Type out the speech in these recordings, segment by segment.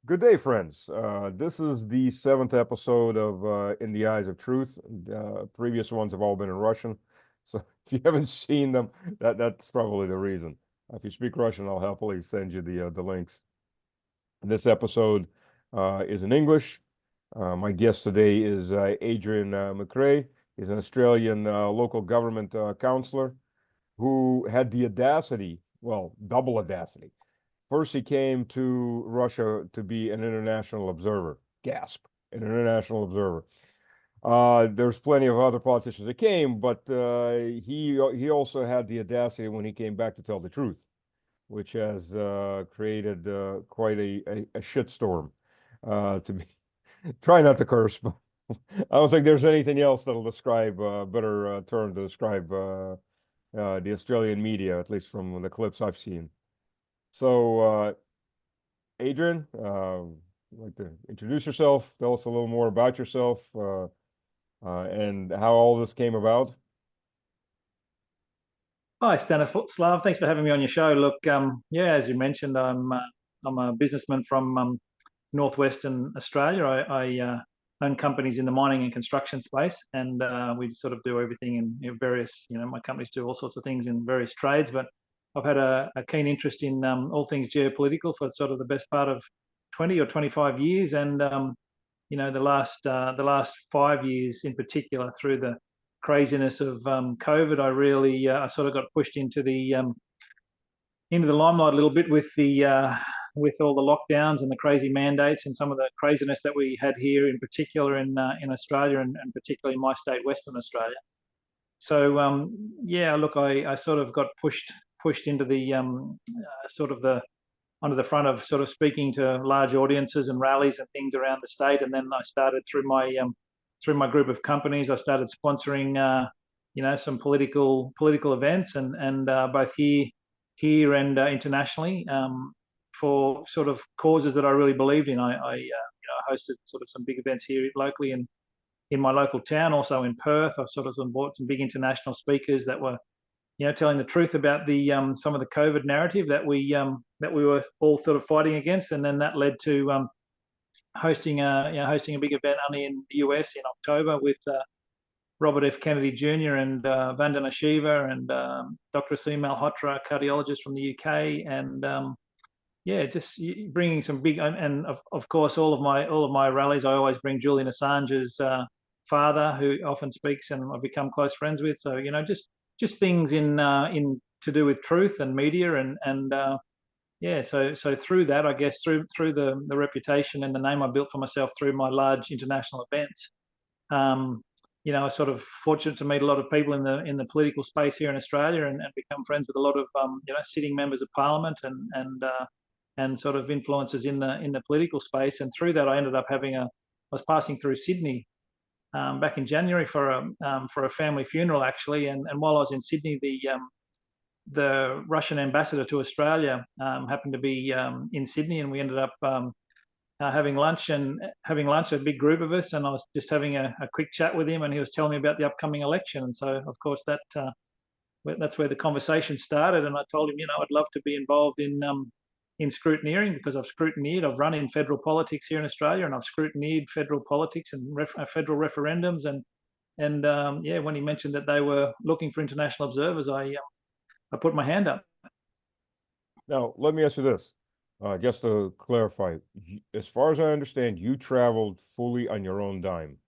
Good day, friends. This is the seventh episode of In the Eyes of Truth. Previous ones have all been in Russian, so if you haven't seen them, that's probably the reason. If you speak Russian, I'll happily send you the links. This episode is in English. My guest today is Adrean McRae. He's an Australian local government counselor who had the audacity, well, double audacity. First, he came to Russia to be an international observer. Gasp, an international observer. There's plenty of other politicians that came, but he also had the audacity when he came back to tell the truth, which has created quite a shitstorm. To be try not to curse, but I don't think there's anything else that'll describe better term to describe the Australian media, at least from the clips I've seen. So, Adrian, like to introduce yourself, tell us a little more about yourself, and how all this came about. Hi, Stanislav. Thanks for having me on your show. Look, yeah, as you mentioned, I'm a businessman from northwestern Australia. I own companies in the mining and construction space, and we sort of do everything in various. My companies do all sorts of things in various trades. But I've had a keen interest in all things geopolitical for sort of the best part of 20 or 25 years, and the last 5 years in particular, through the craziness of COVID, I sort of got pushed into the limelight a little bit with all the lockdowns and the crazy mandates and some of the craziness that we had here, in particular in Australia, and particularly my state, Western Australia. So yeah, look, I sort of got pushed into the onto the front of sort of speaking to large audiences and rallies and things around the state, and then I started through my group of companies. I started sponsoring some political events, and both here and internationally, for sort of causes that I really believed in. I hosted sort of some big events here locally in my local town, also in Perth. I've sort of brought some big international speakers that were telling the truth about the some of the COVID narrative that we were all sort of fighting against, and then that led to hosting a big event only in the US in October with Robert F. Kennedy Jr. and Vandana Shiva and Dr. Aseem Malhotra, cardiologist from the UK, and yeah, just bringing some big, and of course all of my rallies, I always bring Julian Assange's father, who often speaks, and I've become close friends with. So just things in to do with truth and media, and yeah, so through that, I guess through the reputation and the name I built for myself through my large international events, I was sort of fortunate to meet a lot of people in the political space here in Australia, and become friends with a lot of sitting members of parliament and sort of influences in the political space. And through that, I ended up I was passing through Sydney back in January for a family funeral, actually, and while I was in Sydney, the Russian ambassador to Australia happened to be in Sydney, and we ended up having lunch, a big group of us, and I was just having a quick chat with him, and he was telling me about the upcoming election. And so, of course, that's where the conversation started. And I told him, I'd love to be involved in scrutineering, because I've run in federal politics here in Australia, and I've scrutineered federal politics and federal referendums. And yeah, when he mentioned that they were looking for international observers, I put my hand up. Now, let me ask you this, just to clarify. As far as I understand, you traveled fully on your own dime.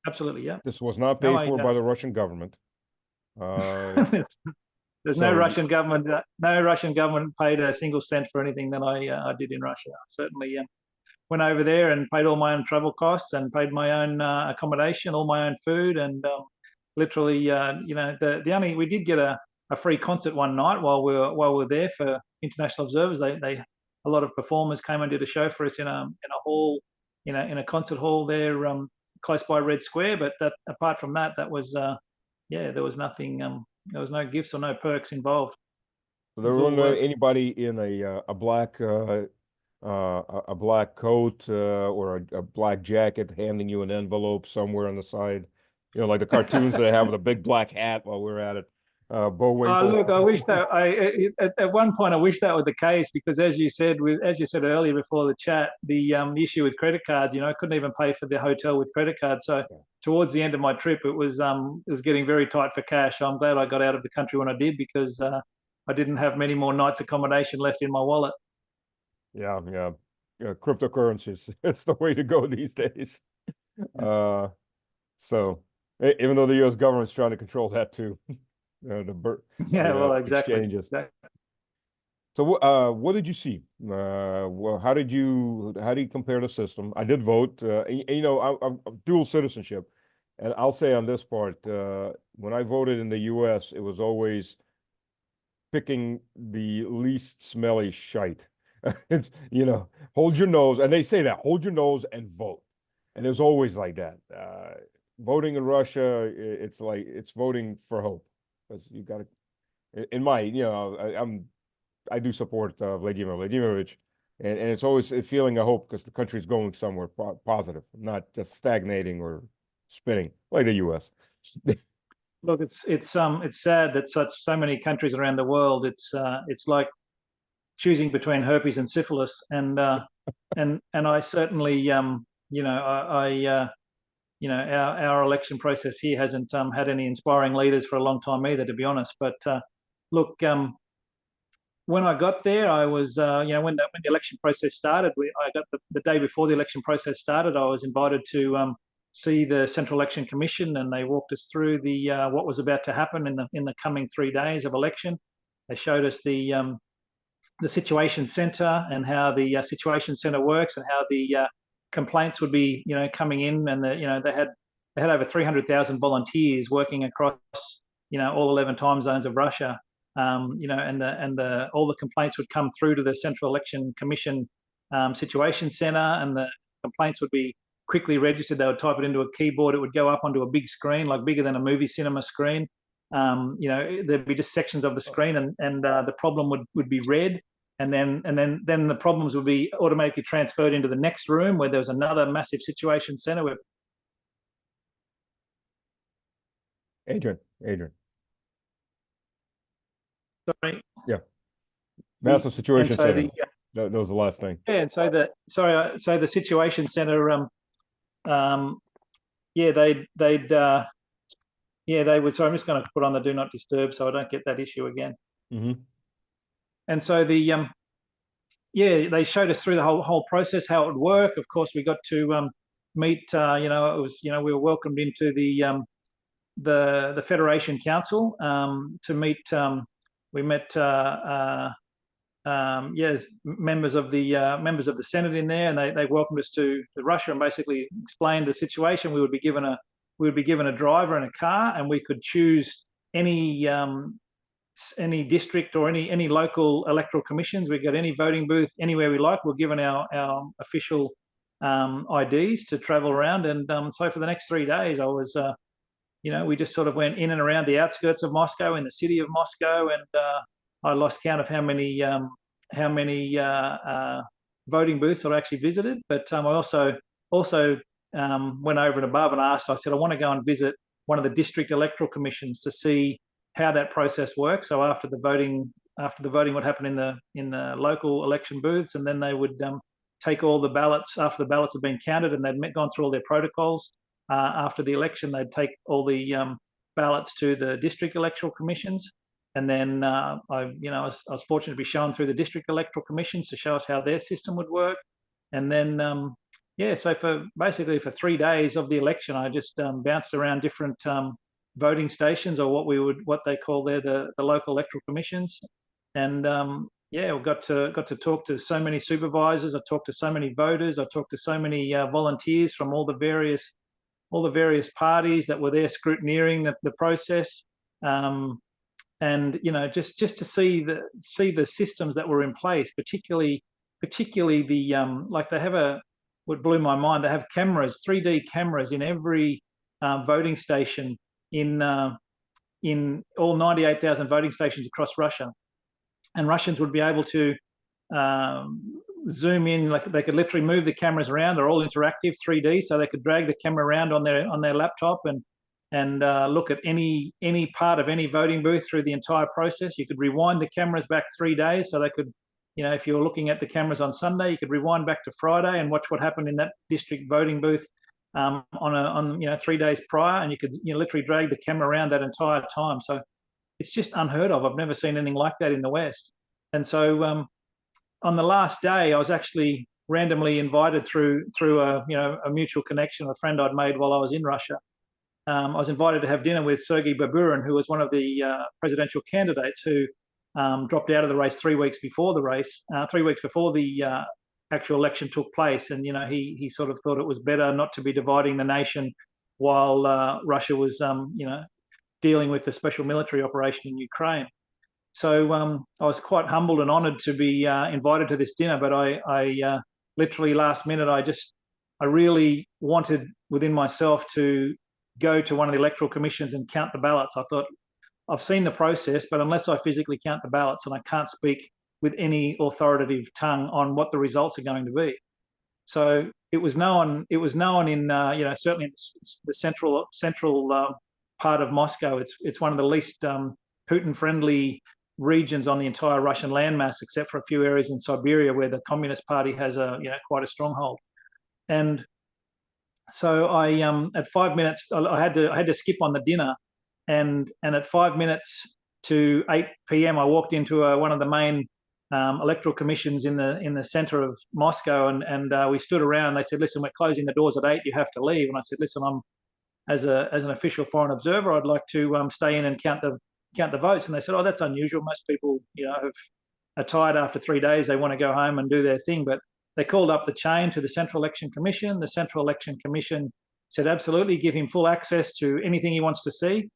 Absolutely, yeah. This was not paid for by the Russian government. There's no Russian government. No Russian government paid a single cent for anything that I did in Russia. I certainly went over there and paid all my own travel costs, and paid my own accommodation, all my own food, and literally, we did get a free concert one night while we were there for international observers. A lot of performers came and did a show for us in a hall, in a concert hall there close by Red Square. But apart from that, was there was nothing. There was no gifts or no perks involved. So there wasn't anybody in a black coat or a black jacket handing you an envelope somewhere on the side, like the cartoons they have with a big black hat while we're at it. Oh, Bullwinkle. look, I wish that at one point I wish that was the case, because as you said earlier before the chat, the issue with credit cards, I couldn't even pay for the hotel with credit cards. So towards the end of my trip, it was getting very tight for cash. I'm glad I got out of the country when I did, because I didn't have many more nights accommodation left in my wallet. Yeah, yeah. Cryptocurrencies. It's the way to go these days. So even though the U.S. government's trying to control that too, Yeah, well, exactly. exchanges. So what did you see? Well, how do you compare the system? I did vote. I'm dual citizenship, and I'll say on this part, when I voted in the U.S., it was always picking the least smelly shite. It's, hold your nose, and they say that, hold your nose and vote. And it's always like that. Voting in Russia, it's like it's voting for hope, because you got to. In my, I do support Vladimir Vladimirovich, and it's always a feeling of hope, because the country's going somewhere positive, not just stagnating or spinning like the U.S. Look, it's sad that so many countries around the world, it's like choosing between herpes and syphilis, and I certainly our election process here hasn't had any inspiring leaders for a long time either, to be honest. But look, when I got there, I was when the election process started, I got the day before the election process started, I was invited to see the Central Election Commission, and they walked us through the what was about to happen in the coming 3 days of election. They showed us the situation center, and how the situation center works, and how the complaints would be coming in, and they had over 300,000 volunteers working across all 11 time zones of Russia, and all the complaints would come through to the Central Election Commission situation center, and the complaints would be quickly registered. They would type it into a keyboard. It would go up onto a big screen, like bigger than a movie cinema screen. There'd be just sections of the screen, and the problem would be read, and then the problems would be automatically transferred into the next room, where there was another massive situation center where. Adrian. Sorry. Yeah. Massive situation center. That was the last thing. Yeah, and so the situation center, they would. So I'm just going to put on the do not disturb, so I don't get that issue again. Mm-hmm. And so they showed us through the whole process, how it would work. Of course, we got to meet. It was we were welcomed into the Federation Council to meet. We met members of the Senate in there, and they welcomed us to Russia, and basically explained the situation. We would be given a driver and a car, and we could choose any district or any local electoral commissions. We got any voting booth anywhere we like. We're given our official IDs to travel around, and so for the next 3 days, I was we just sort of went in and around the outskirts of Moscow, in the city of Moscow, and I lost count of how many voting booths I actually visited. But I also went over and above and asked. I said, I want to go and visit one of the district electoral commissions to see how that process works. So after the voting would happen in the local election booths, and then they would take all the ballots after the ballots had been counted, and they'd gone through all their protocols. After the election, they'd take all the ballots to the district electoral commissions, and then I was fortunate to be shown through the district electoral commissions to show us how their system would work. And then so for 3 days of the election, I just bounced around different voting stations, or what they call there the local electoral commissions, and we got to talk to so many supervisors. I talked to so many voters. I talked to so many volunteers from all the various parties that were there scrutineering the process, and just to see the systems that were in place, particularly the like they have what blew my mind, they have cameras, 3D cameras in every voting station in all 98,000 voting stations across Russia, and Russians would be able to zoom in, like they could literally move the cameras around. They're all interactive 3D, so they could drag the camera around on their laptop and look at any part of any voting booth through the entire process. You could rewind the cameras back 3 days, so they could, if you were looking at the cameras on Sunday, you could rewind back to Friday and watch what happened in that district voting booth on 3 days prior, and you could literally drag the camera around that entire time. So it's just unheard of. I've never seen anything like that in the West. And so on the last day, I was actually randomly invited through a mutual connection, a friend I'd made while I was in Russia. I was invited to have dinner with Sergei Baburin, who was one of the presidential candidates who dropped out of the race 3 weeks before the race, 3 weeks before the actual election took place. And he sort of thought it was better not to be dividing the nation while Russia was dealing with the special military operation in Ukraine. So I was quite humbled and honoured to be invited to this dinner. But I literally last minute, I really wanted within myself to go to one of the electoral commissions and count the ballots. I thought, I've seen the process, but unless I physically count the ballots, and I can't speak with any authoritative tongue on what the results are going to be. So it was known in certainly in the central part of Moscow. It's one of the least Putin-friendly regions on the entire Russian landmass, except for a few areas in Siberia where the Communist Party has quite a stronghold. And so I at 5 minutes, I had to skip on the dinner, and at 5 minutes to 8 p.m. I walked into one of the main electoral commissions in the center of Moscow, and we stood around. They said, "Listen, we're closing the doors at 8. You have to leave." And I said, "Listen, I'm as an official foreign observer, I'd like to stay in and count the votes." And they said, "Oh, that's unusual. Most people, are tired after 3 days. They want to go home and do their thing." But they called up the chain to the Central Election Commission. The Central Election Commission said, "Absolutely, give him full access to anything he wants to see."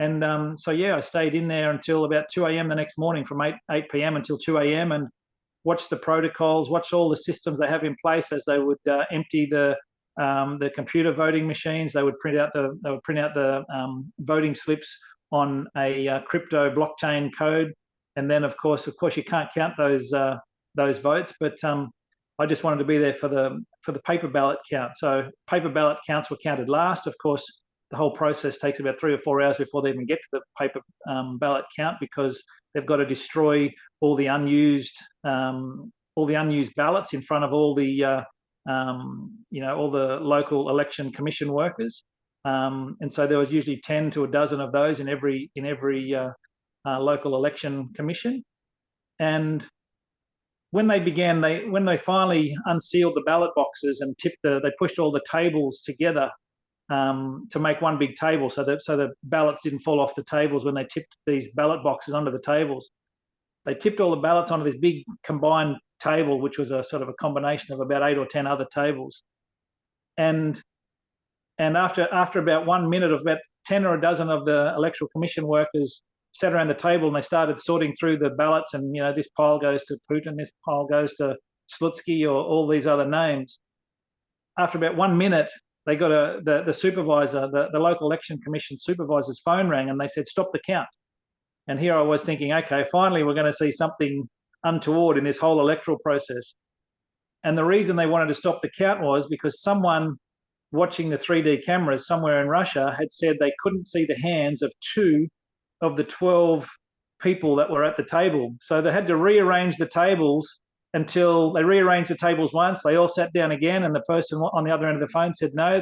And so, I stayed in there until about 2 a.m. the next morning, from 8 p.m. until 2 a.m. and watched the protocols, watched all the systems they have in place as they would empty the computer voting machines. They would print out the voting slips on a crypto blockchain code, and then of course you can't count those votes. But I just wanted to be there for the paper ballot count. So paper ballot counts were counted last. Of course, the whole process takes about 3 or 4 hours before they even get to the paper ballot count, because they've got to destroy all the unused ballots in front of all the local election commission workers. And so there was usually 10 to a dozen of those in every local election commission. And when they finally unsealed the ballot boxes and they pushed all the tables together to make one big table, so the ballots didn't fall off the tables when they tipped these ballot boxes onto the tables. They tipped all the ballots onto this big combined table, which was a sort of a combination of about 8 or 10 other tables. And after about 1 minute, of about 10 or a dozen of the electoral commission workers sat around the table, and they started sorting through the ballots, and this pile goes to Putin, this pile goes to Slutsky, or all these other names. After about 1 minute, they got the supervisor, the local election commission supervisor's phone rang, and they said, "Stop the count." And here I was thinking, okay, finally we're going to see something untoward in this whole electoral process. And the reason they wanted to stop the count was because someone watching the 3D cameras somewhere in Russia had said they couldn't see the hands of 2 of the 12 people that were at the table. So they had to rearrange the tables until they rearranged the tables once. They all sat down again, and the person on the other end of the phone said, "No,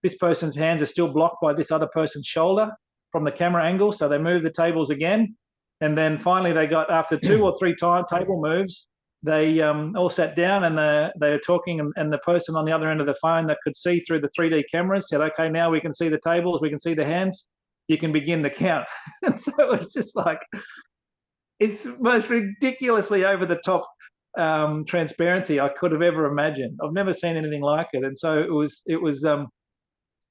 this person's hands are still blocked by this other person's shoulder from the camera angle." So they moved the tables again. And then finally they got, after 2 or 3 table moves, they all sat down, and they were talking, and the person on the other end of the phone that could see through the 3D cameras said, "Okay, now we can see the tables, we can see the hands, you can begin the count." And so it was just like, it's the most ridiculously over the top transparency I could have ever imagined. I've never seen anything like it. And so it was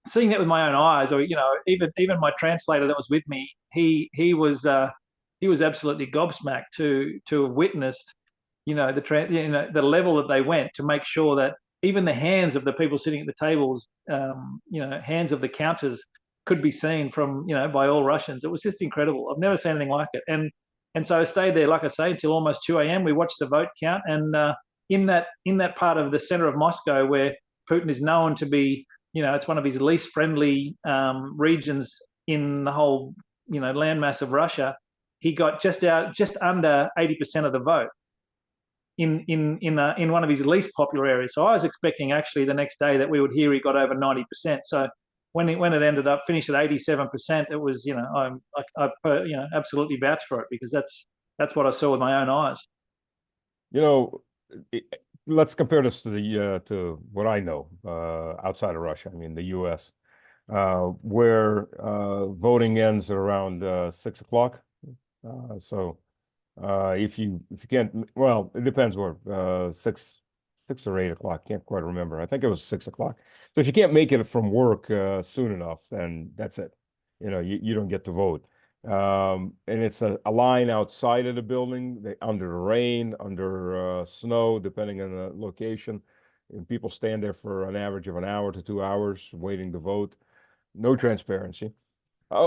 seeing that with my own eyes, or even my translator that was with me, he was absolutely gobsmacked to have witnessed the level that they went to make sure that even the hands of the people sitting at the tables, hands of the counters, could be seen from by all Russians. It was just incredible. I've never seen anything like it. And so I stayed there, like I say, until almost 2 a.m. We watched the vote count, and in that part of the center of Moscow where Putin is known to be it's one of his least friendly regions in the whole, landmass of Russia. He got just under 80% of the vote in one of his least popular areas. So I was expecting actually the next day that we would hear he got over 90%. So when it ended up finished at 87%, it was, I absolutely vouch for it, because that's what I saw with my own eyes. Let's compare this to what I know outside of Russia. I mean, the U.S., where voting ends at around 6 o'clock. So if you can't, well, it depends where 6 or 8 o'clock. Can't quite remember. I think it was 6 o'clock. So if you can't make it from work soon enough, then that's it. You don't get to vote. And it's a line outside of the building, under the rain, under snow, depending on the location. And people stand there for an average of an hour to 2 hours waiting to vote. No transparency.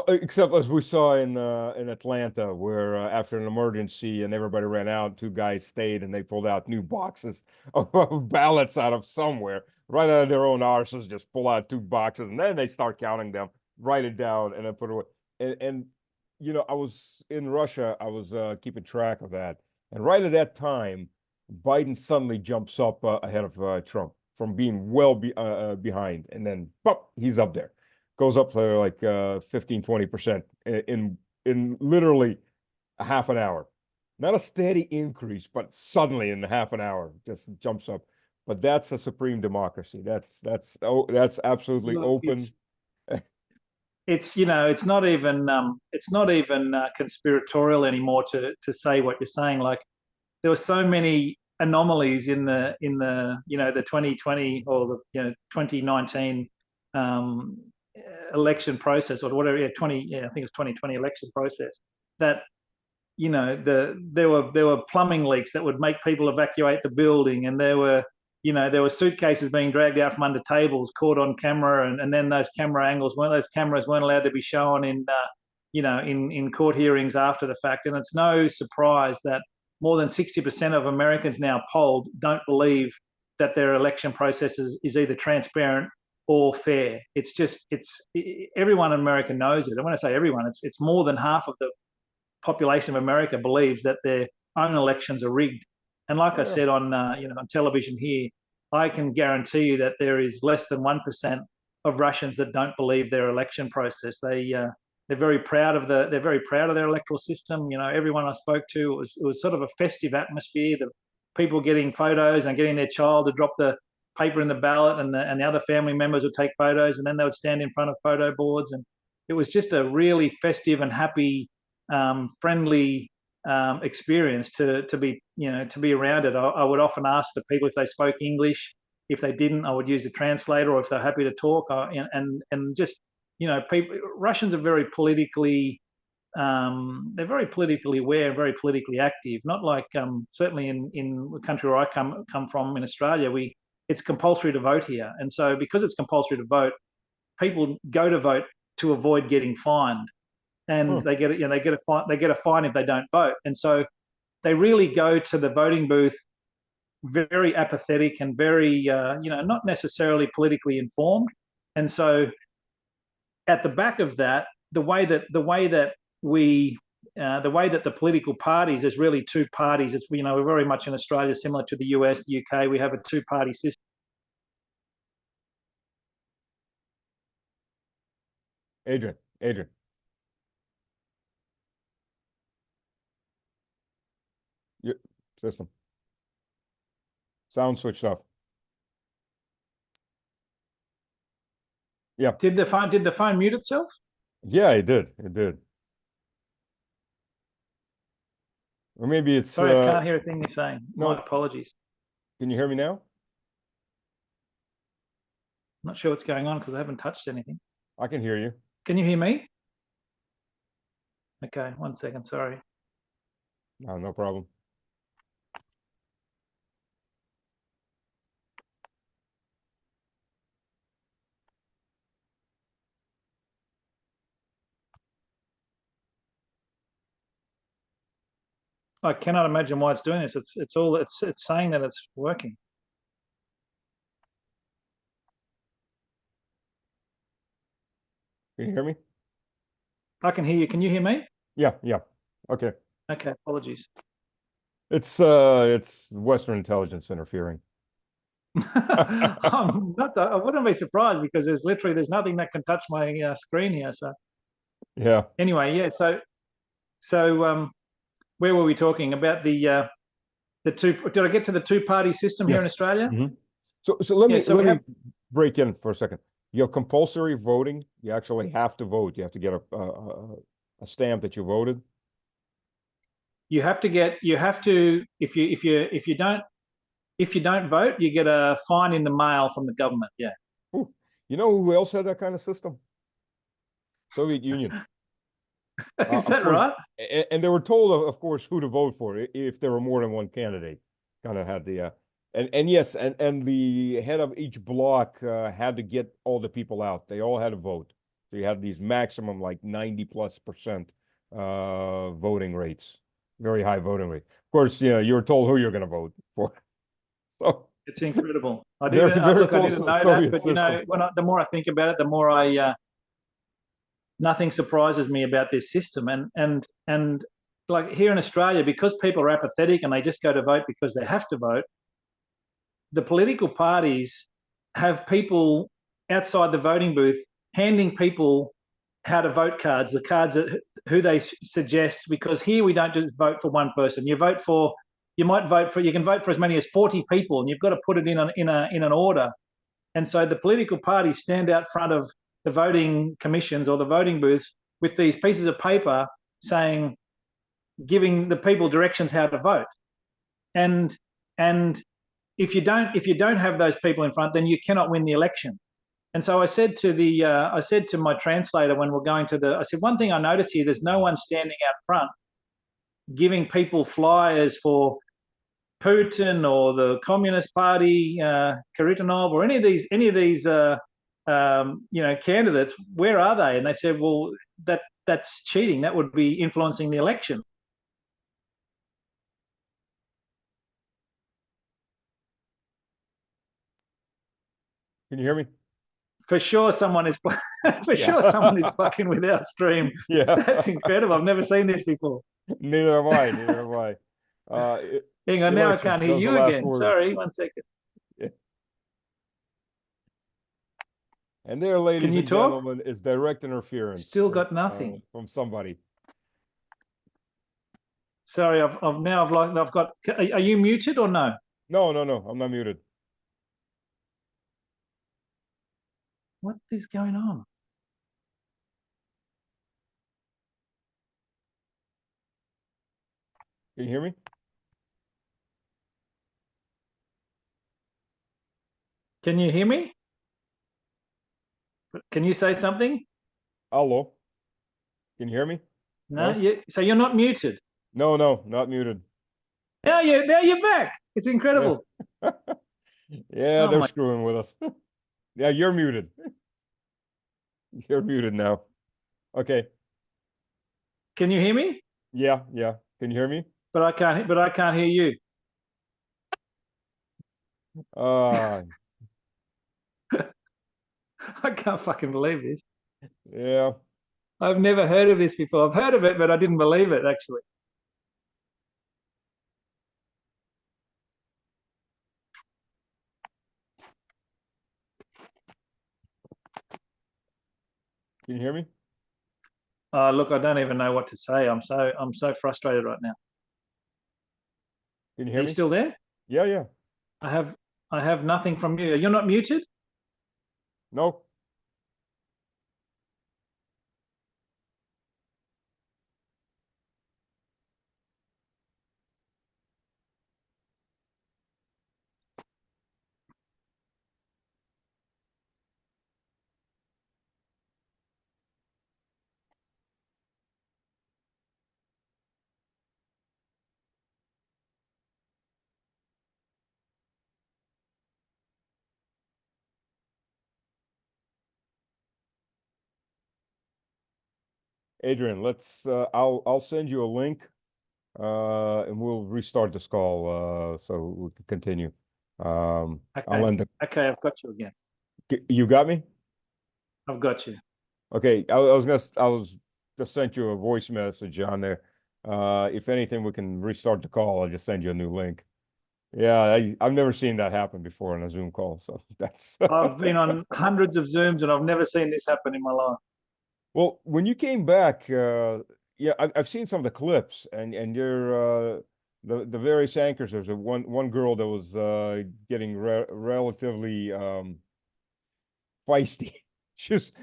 Except as we saw in Atlanta, where after an emergency and everybody ran out, two guys stayed and they pulled out new boxes of ballots out of somewhere, right out of their own arses, just pull out 2 boxes, and then they start counting them, write it down, and then put it away. And I was in Russia, I was keeping track of that. And right at that time, Biden suddenly jumps up ahead of Trump from being well behind. And then, pop, he's up there. Goes up to like 15-20% in literally a half an hour. Not a steady increase, but suddenly in half an hour just jumps up. But that's a supreme democracy. That's absolutely open. It's not even conspiratorial anymore to say what you're saying. Like, there were so many anomalies in the the 2020 or the 2019 election process, or whatever. I think it was 2020 election process, that there were plumbing leaks that would make people evacuate the building, and there were suitcases being dragged out from under tables, caught on camera, and then those cameras weren't allowed to be shown in court hearings after the fact. And it's no surprise that more than 60% of Americans now polled don't believe that their election process is either transparent or fair. Everyone in America knows it. And when I say everyone, it's more than half of the population of America believes that their own elections are rigged. And like I said on television here, I can guarantee you that there is less than 1% of Russians that don't believe their election process. They're very proud of their electoral system. Everyone I spoke to, it was sort of a festive atmosphere. The people getting photos and getting their child to drop the paper in the ballot, and the other family members would take photos, and then they would stand in front of photo boards, and it was just a really festive and happy, friendly experience to be around it. I would often ask the people if they spoke English. If they didn't, I would use a translator, or if they're happy to talk. And just Russians are very politically they're very politically aware, very politically active. Not like certainly in the country where I come from, in Australia, it's compulsory to vote here, and so because it's compulsory to vote, people go to vote to avoid getting fined, and they get a fine if they don't vote, and so they really go to the voting booth very apathetic and very not necessarily politically informed. And so at the back of that, the way that the political parties, there's really 2 parties. It's we're very much in Australia, similar to the US, the UK. We have a 2-party system. Adrian. Your system. Sound switched off. Yeah. Did the phone mute itself? Yeah, it did. Or maybe it's sorry, I can't hear a thing you're saying. No. My apologies. Can you hear me now? I'm not sure what's going on because I haven't touched anything. I can hear you. Can you hear me? Okay, 1 second, sorry. No problem. I cannot imagine why it's doing this. It's saying that it's working. Can you hear me? I can hear you. Can you hear me? Yeah, yeah. Okay. Okay, apologies. It's Western intelligence interfering. I wouldn't be surprised because there's nothing that can touch my screen here. So Yeah. anyway, yeah. So where were we talking about the two? Did I get to the two-party system here in Yes. Australia? Mhm. So let Yeah. me So we have. break in for a second. You have compulsory voting. You actually have to vote. You have to get a stamp that you voted. You have to if you don't vote, you get a fine in the mail from the government. Yeah. Ooh. You know who else had that kind of system? Soviet Union. Is Of that course, right? and they were told, of course, who to vote for if there were more than one candidate. Kind of had the and yes, and the head of each block had to get all the people out. They all had to vote. So you had these maximum like 90+% voting rates, very high voting rate. Of course, you know, you were told who you're going to vote for. So It's incredible. I very, didn't very look. I close didn't know that, Soviet but you system. know, the more I think about it, the more I nothing surprises me about this system. And like here in Australia, because people are apathetic and they just go to vote because they have to vote, the political parties have people outside the voting booth handing people how to vote cards, the cards that who they suggest. Because here we don't just vote for one person. You can vote for as many as 40 people, and you've got to put it in an order. And so the political parties stand out front of the voting commissions or the voting booths with these pieces of paper saying, giving the people directions how to vote. And if you don't have those people in front, then you cannot win the election. And so I said to my translator when we're going I said, one thing I notice here, there's no one standing out front giving people flyers for Putin or the Communist Party, Kharitonov, or any of these candidates. Where are they? And they said, well, that's cheating. That would be influencing the election. Can you hear me? For sure, someone is Yeah. fucking with our stream. Yeah. That's incredible. I've never seen this before. Neither have I. Neither have I. Hang on, now I Elections, can't hear that was the you last again. word. Sorry, 1 second. Yeah. And there, ladies Can you and talk? gentlemen, is direct interference Still got nothing. from somebody. Sorry, I've got. Are you muted or no? No, no, no. I'm not muted. What is going on? Can you hear me? Can you hear me? Can you say something? Hello. Can you hear me? No. No? So you're not muted. No, no, not muted. Now you're back. It's incredible. Yeah, Oh they're my. screwing with us. Yeah, you're muted. You're muted now. Okay. Can you hear me? Yeah, yeah. Can you hear me? But I can't. But I can't hear you. Uh, I can't fucking believe this. yeah. I've never heard of this before. I've heard of it, but I didn't believe it actually. Can you hear me? Look, I don't even know what to say. I'm so frustrated right now. Can you Are hear you me? still there? Yeah, yeah. I have nothing from you. You're not muted? No. Adrian, let's I'll send you a link and we'll restart this call so we can continue. I'll Okay. end the Okay, I've got you again. You got me? I've got you. Okay, I was just sent you a voice message on there. If anything, we can restart the call. I'll just send you a new link. Yeah, I've never seen that happen before in a Zoom call. So that's I've been on hundreds of Zooms and I've never seen this happen in my life. well, when you came back, yeah, I've seen some of the clips and you're the various anchors. There's a one girl that was getting relatively feisty. She's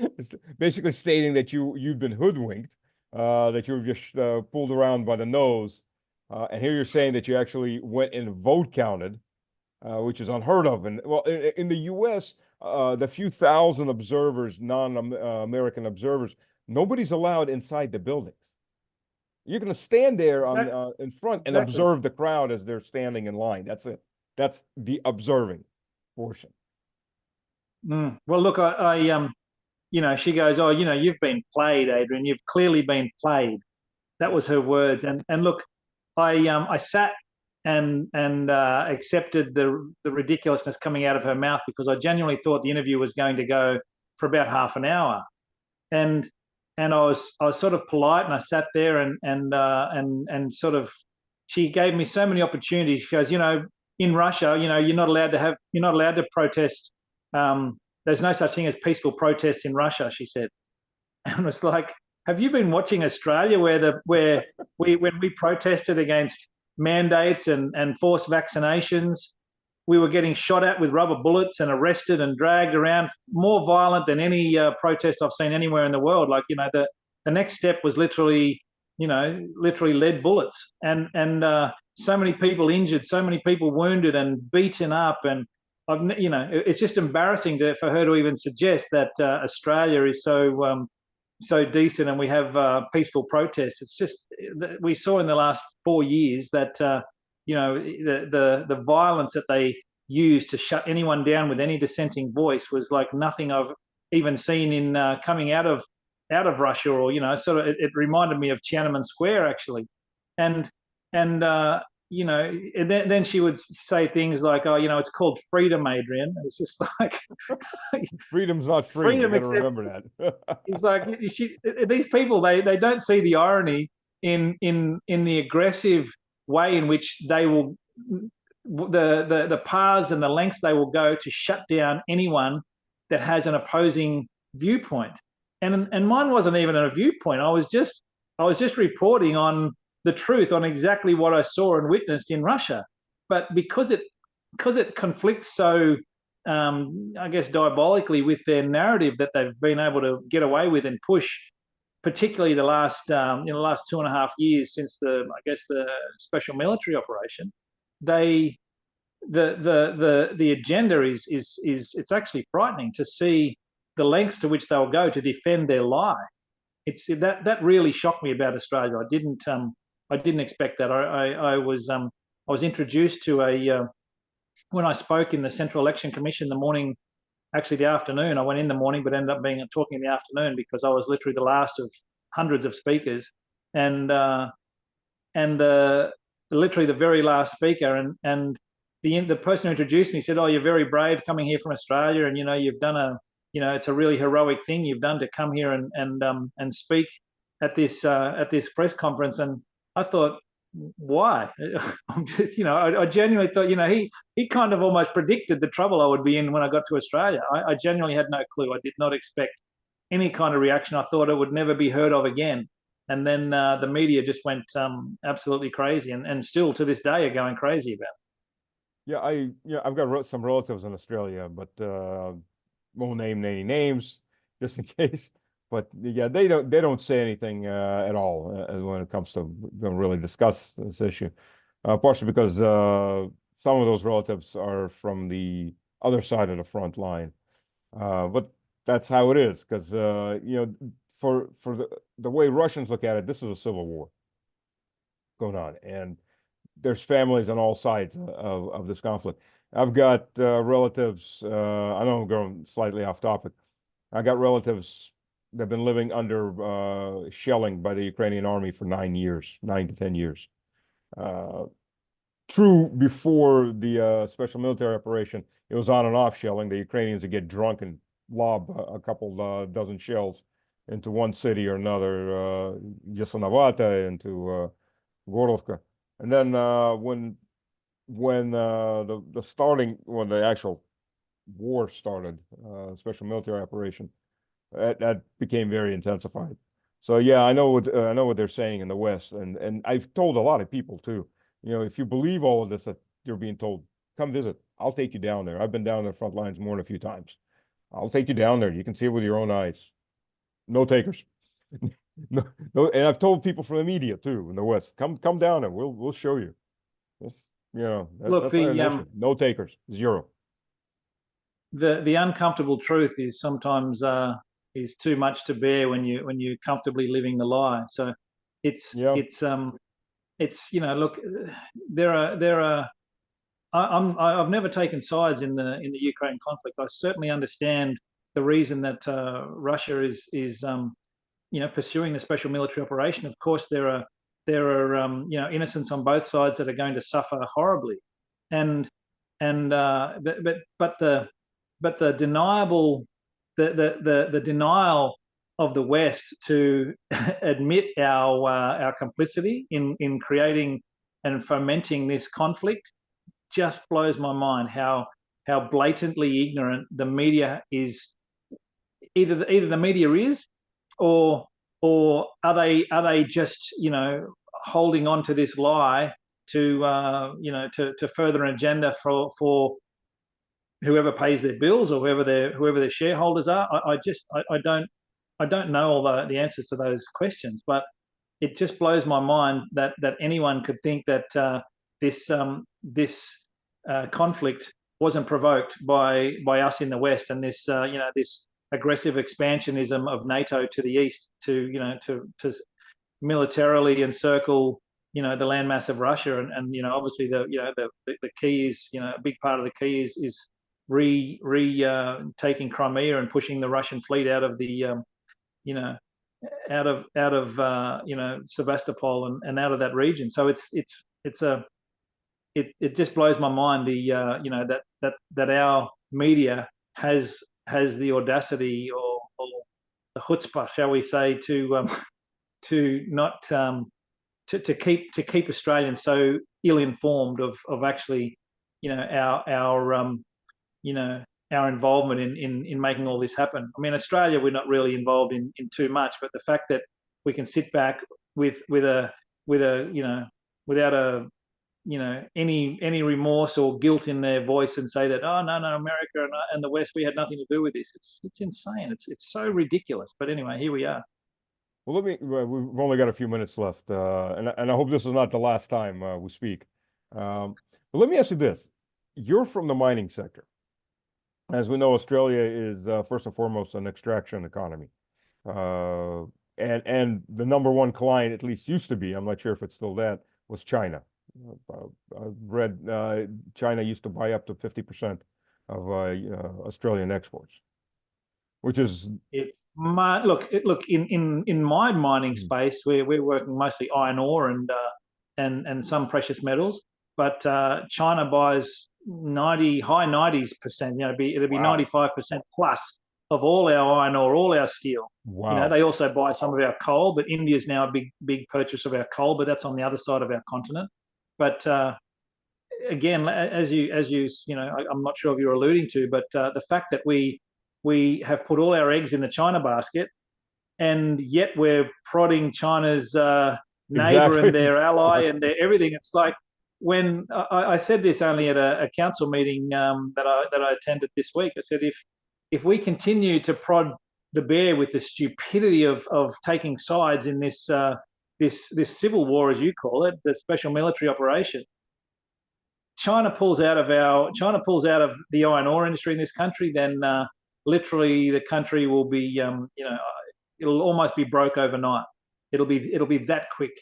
basically stating that you've been hoodwinked, that you were just pulled around by the nose, and here you're saying that you actually went and vote counted, which is unheard of. And well, in the U.S., the few thousand observers, non-American observers, nobody's allowed inside the buildings. You're going to stand there on That, in front and exactly. observe the crowd as they're standing in line. That's it. That's the observing portion. Well, look, she goes, oh, you've been played, Adrian. You've clearly been played. That was her words. And look, I sat and accepted the ridiculousness coming out of her mouth because I genuinely thought the interview was going to go for about half an hour. And I was sort of polite and I sat there and sort of she gave me so many opportunities. She goes, in Russia, you're not allowed to protest. There's no such thing as peaceful protests in Russia, she said. And it's like, have you been watching Australia where when we protested against mandates and forced vaccinations, we were getting shot at with rubber bullets and arrested and dragged around, more violent than any protest I've seen anywhere in the world. Like, the next step was literally lead bullets and so many people injured, so many people wounded and beaten up. And it's just embarrassing for her to even suggest that Australia is so decent and we have peaceful protests. It's just we saw in the last 4 years that the violence that they used to shut anyone down with any dissenting voice was like nothing I've even seen in coming out of Russia, or sort of it reminded me of Tiananmen Square actually. And then she would say things like, oh, it's called freedom, Adrian. It's just like Freedom's not free. You freedom, got to except remember that. it's like these people they don't see the irony in the aggressive way in which they will the paths and the lengths they will go to shut down anyone that has an opposing viewpoint. And mine wasn't even a viewpoint. I was just reporting on the truth, on exactly what I saw and witnessed in Russia. But because it conflicts so I guess diabolically with their narrative that they've been able to get away with and push, particularly the last 2.5 years since the special military operation. The agenda is it's actually frightening to see the lengths to which they'll go to defend their lie. It's that really shocked me about Australia. I didn't expect that. I was introduced to when I spoke in the Central Election Commission the morning, actually the afternoon. I went in the morning, but ended up being talking in the afternoon because I was literally the last of hundreds of speakers, and literally the very last speaker. And the person who introduced me said, "Oh, you're very brave coming here from Australia, and you've done it's a really heroic thing you've done to come here and speak at this press conference." And I thought, why? I'm just, I genuinely thought, he kind of almost predicted the trouble I would be in when I got to Australia. I genuinely had no clue. I did not expect any kind of reaction. I thought it would never be heard of again. And then the media just went absolutely crazy, and still to this day are going crazy about it. I've got some relatives in Australia, but won't name any names just in case. But yeah, they don't say anything at all when it comes to really discuss this issue. Partially because some of those relatives are from the other side of the front line. But that's how it is, because for the way Russians look at it, this is a civil war going on, and there's families on all sides of this conflict. I've got relatives. I know I'm going slightly off topic. I got relatives that have been living under shelling by the Ukrainian army for 9 to 10 years. True, before the special military operation, it was on and off shelling. The Ukrainians would get drunk and lob a couple dozen shells into one city or another, Yasnavata, into Gorovka. And then when when the actual war started, special military operation, that became very intensified. So yeah, I know what they're saying in the West, and I've told a lot of people too. You know, if you believe all of this that you're being told, come visit. I'll take you down there. I've been down the front lines more than a few times. I'll take you down there. You can see it with your own eyes. No takers. No, no, and I've told people from the media too in the West, come down and we'll show you. That's Look, that's not an issue. No takers, zero. the uncomfortable truth is sometimes is too much to bear when you're comfortably living the lie. So it's Yeah, it's um it's look, there are I've never taken sides in the Ukraine conflict. I certainly understand the reason that Russia is pursuing the special military operation. Of course, there are innocents on both sides that are going to suffer horribly, and but the deniable the denial of the West to admit our complicity in creating and fomenting this conflict just blows my mind. How blatantly ignorant the media is. Either the media is, or are they just holding on to this lie to to further an agenda for whoever pays their bills or whoever their shareholders are. I don't know all the answers to those questions, but it just blows my mind that anyone could think that this conflict wasn't provoked by us in the West, and this aggressive expansionism of NATO to the east to to militarily encircle the landmass of Russia, and obviously the key is a big part of the key is taking Crimea and pushing the Russian fleet out of the you know out of Sevastopol and out of that region. So it just blows my mind that our media has the audacity or the chutzpah, shall we say, to not to keep Australians so ill informed of actually our our involvement in making all this happen. I mean, Australia, we're not really involved in too much, but the fact that we can sit back with a without a any remorse or guilt in their voice and say that, oh, no, America and the West, we had nothing to do with this. It's insane. It's so ridiculous. But anyway, here we are. well, we've only got a few minutes left, and I hope this is not the last time we speak. But let me ask you this: you're from the mining sector. As we know, Australia is first and foremost an extraction economy, uh, and the number one client, at least used to be, I'm not sure if it's still that, was China. I read China used to buy up to 50% of Australian exports, which is It's my look in my mining space. We're working mostly iron ore and some precious metals, but China buys high 90s%. It'll be wow, 95% plus of all our iron ore, all our steel. wow, They also buy some of our coal, but India's now a big purchaser of our coal, but that's on the other side of our continent. But again, I'm not sure if you're alluding to, but the fact that we have put all our eggs in the China basket, and yet we're prodding China's neighbor and exactly. their ally and their everything. It's like when I said this only at a council meeting that I attended this week. I said if we continue to prod the bear with the stupidity of taking sides in this civil war, as you call it, the special military operation, China pulls out of the iron ore industry in this country, then literally the country will be it'll almost be broke overnight. It'll be that quick.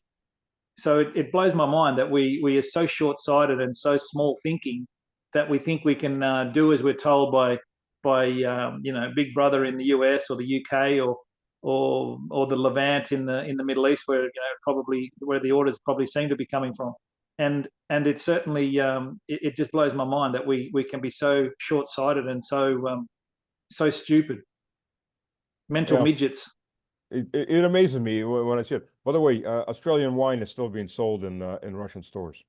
So it blows my mind that we are so short-sighted and so small thinking that we think we can do as we're told by Big Brother in the US or the UK or the Levant in the Middle East, where probably where the orders probably seem to be coming from. And it certainly it just blows my mind that we can be so short-sighted and so stupid, mental Yeah. midgets. it amazes me when I see it. By the way, Australian wine is still being sold in Russian stores.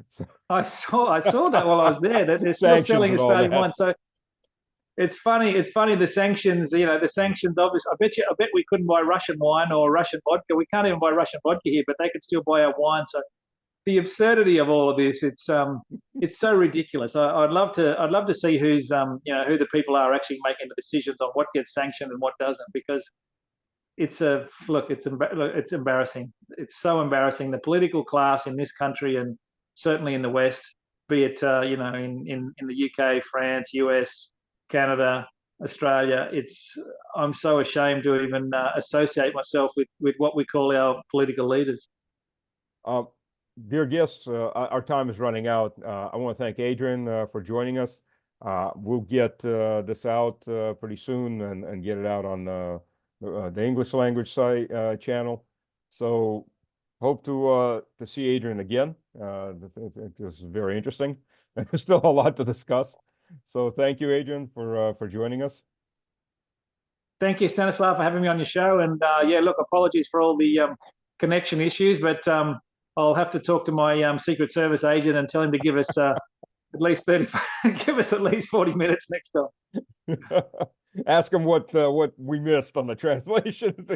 So I saw that while I was there, that they're still sanctions selling and all Australian that. wine. So it's funny. It's funny, the sanctions. The sanctions. Obviously, I bet we couldn't buy Russian wine or Russian vodka. We can't even buy Russian vodka here, but they can still buy our wine. So the absurdity of all of this, it's so ridiculous. I'd love to see who's who the people are actually making the decisions on what gets sanctioned and what doesn't, because it's embarrassing. It's so embarrassing. The political class in this country, and certainly in the West, be it in the UK, France, US, Canada, Australia, I'm so ashamed to even associate myself with what we call our political leaders. Um, Dear guests, our time is running out. I want to thank Adrian for joining us. We'll get this out pretty soon and get it out on the English language site channel. So hope to see Adrian again. This is very interesting. There's still a lot to discuss. So thank you, Adrian, for joining us. Thank you, Stanislav, for having me on your show. And yeah, look, apologies for all the connection issues, but I'll have to talk to my Secret Service agent and tell him to give us at least 30, give us at least 40 minutes next time. Ask him what we missed on the translation.